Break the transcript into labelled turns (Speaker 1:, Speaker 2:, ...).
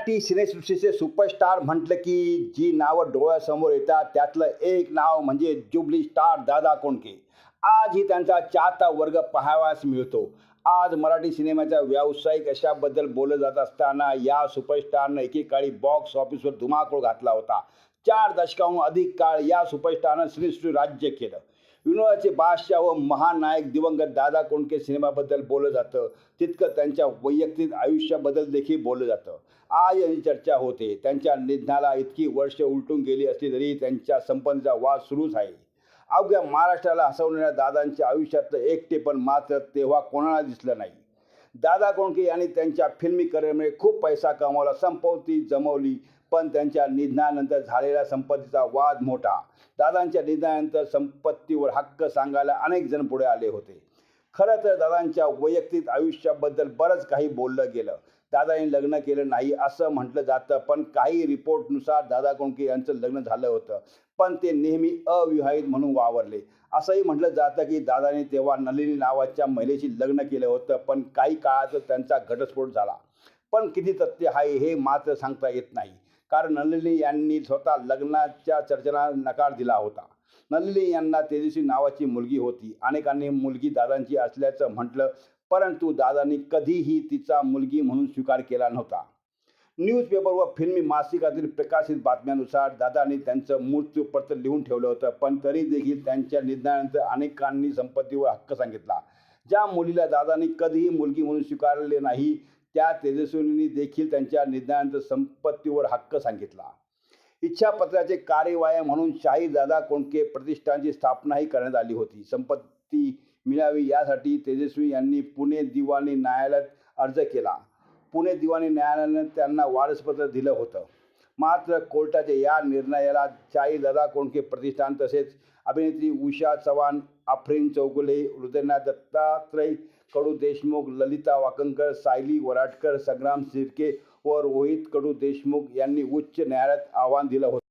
Speaker 1: Marathi सिनेसृष्टीचे superstar म्हटलं की जी नावं डोळ्यासमोर येतात त्यातलं एक नाव म्हणजे जुबली स्टार दादा कोंडके. आजही त्यांचा चाहता वर्ग पाहावयास मिळतो. आज मराठी सिनेमाच्या व्यावसायिक यशाबद्दल बोललं जात असताना या सुपरस्टारनं एकेकाळी बॉक्स ऑफिसवर धुमाकूळ घातला होता. 4 दशकाहून अधिक काळ या सुपरस्टारनं सिनेसृष्टी राज्य केलं. विनोदाचे बादशाह व महानायक दिवंगत दादा कोंडके सिनेमाबद्दल बोललं जातं, तितकं त्यांच्या वैयक्तिक आयुष्याबद्दल देखील बोललं जातं. आज यांची चर्चा होते. त्यांच्या निधनाला इतकी वर्ष उलटून गेली असली तरी त्यांच्या संपत्तीचा वाद सुरूच आहे. अवघ्या महाराष्ट्राला हसवणाऱ्या दादांच्या आयुष्यातलं एकटेपण मात्र तेव्हा कोणाला दिसलं नाही. दादा कोंडके यांनी त्यांच्या फिल्मी करिअरमध्ये खूप पैसा कमावला, संपत्ती जमवली, पण त्यांच्या निधनानंतर झालेला संपत्तीचा वाद मोठा. दादांच्या निधनानंतर संपत्तीवर हक्क सांगायला अनेक जण पुढे आले होते. खरं तर दादांच्या वैयक्तिक आयुष्याबद्दल बरंच काही बोललं गेलं. दादांनी लग्न केलं नाही असं म्हटलं जातं, पण काही रिपोर्टनुसार दादा कोंडके यांचं लग्न झालं होतं, पण ते नेहमी अविवाहित म्हणून वावरले. असंही म्हटलं जातं की दादांनी तेव्हा नलिनी नावाच्या महिलेशी लग्न केलं होतं, पण काही काळातच त्यांचा घटस्फोट झाला. पण किती तथ्य आहे हे मात्र सांगता येत नाही, कारण नलिनी यांनी स्वतः लग्नाच्या चर्चेला नकार दिला होता. नलिनी यांना तेजस्वी नावाची मुलगी होती. अनेकांनी मुलगी दादांची असल्याचं म्हटलं, परंतु दादांनी कधीही तिचा मुलगी म्हणून स्वीकार केला नव्हता. न्यूजपेपर व फिल्मी मासिकातील प्रकाशित बातम्यानुसार दादांनी त्यांचं मृत्यूपत्र लिहून ठेवलं होतं, पण तरी देखील त्यांच्या निधनानंतर अनेकांनी संपत्तीवर हक्क सांगितला. ज्या मुलीला दादांनी कधीही मुलगी म्हणून स्वीकारले नाही, त्या तेजस्विनींनी देखील त्यांच्या निधनानंतर संपत्तीवर हक्क सांगितला. इच्छापत्राचे कार्यवाह म्हणून शाहीर दादा कोंडके प्रतिष्ठानची स्थापनाही करण्यात आली होती. संपत्ती मिळावी यासाठी तेजस्वी यांनी पुणे दिवाणी न्यायालयात अर्ज केला. पुणे दिवाणी न्यायालयानं त्यांना वारसपत्र दिलं होतं. मात्र कोर्टाच्या या निर्णयाला शाहीर दादा कोंडके प्रतिष्ठान तसेच अभिनेत्री उषा चव्हाण, आफरीन चौगुले, हृदयनाथ दत्तात्रय, कडू देशमुख, ललिता वाकणकर, सायली वराडकर, संग्राम शिर्के व रोहित कडू देशमुख यांनी उच्च न्यायालयात आव्हान दिलं होतं.